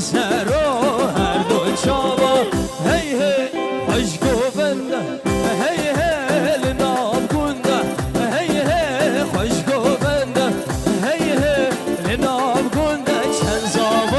سر و هر دو چاوا هی هی خوش گوونده هی هی لنام گونده هی هی خوش گوونده هی هی لنام گونده چند زاوا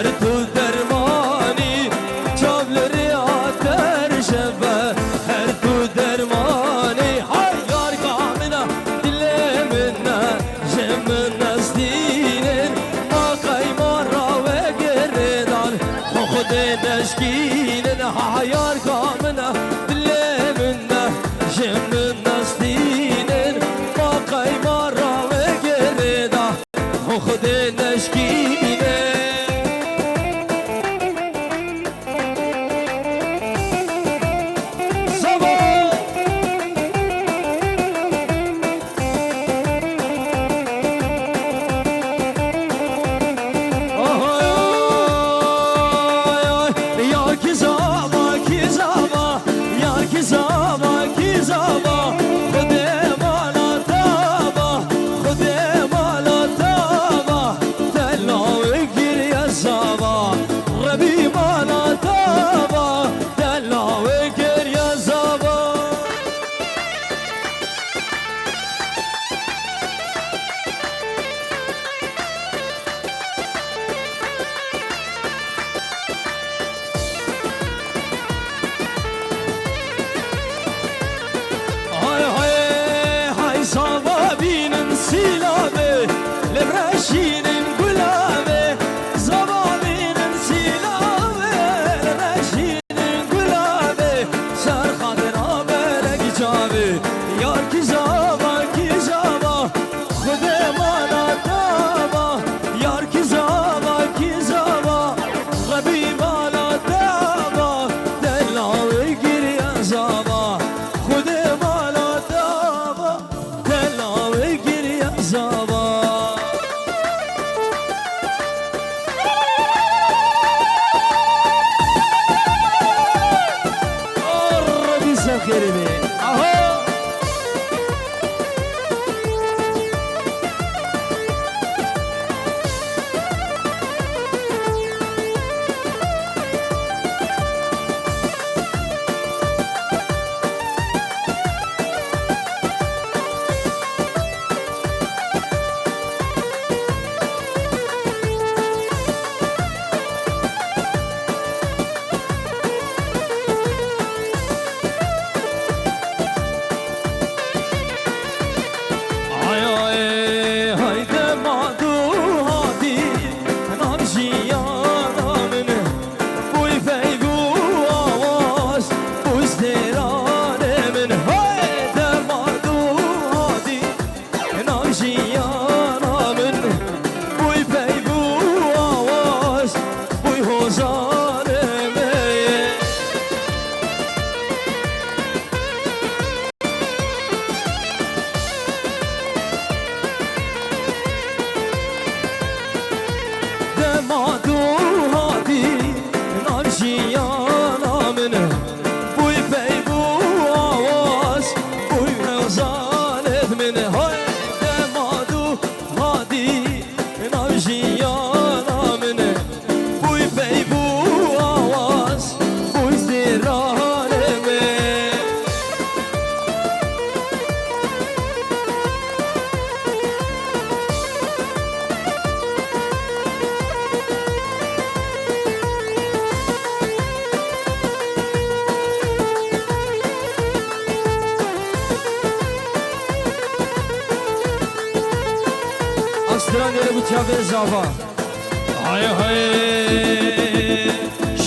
هر تو درمانی چابلری آتر شبه هر تو درمانی های یار کامنا دل منه جمن نزدینن ما قیمار را و گردان خود نشکینن های یار کامنا دل منه جمن نزدینن ما قیمار را و گردان خود نشکینن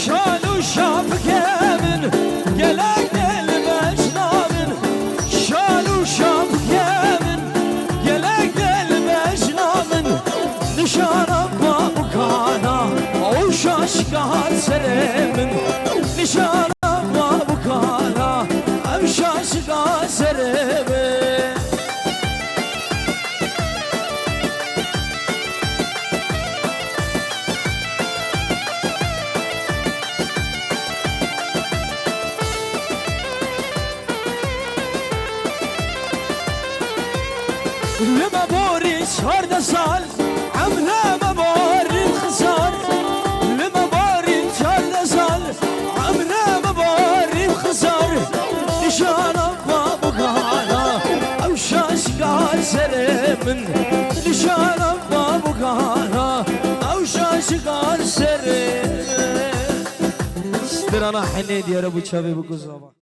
شالو شاب کمن گلک دل مجنامن شالو شاب کمن گلک دل مجنامن نشانم بابو کانا او شاشکار سرمن نشانم بابو کانا او شاشکار سرمن لما بوري شهر ده سال عمله ما بوري الخسار لما بوري شهر ده سال عمله ما بوري الخسار نشانه بابو قانا او شاش قال سرمن نشانه بابو قانا او شاشقان سره سترانا حني ديار ابو تشابي بكوزابا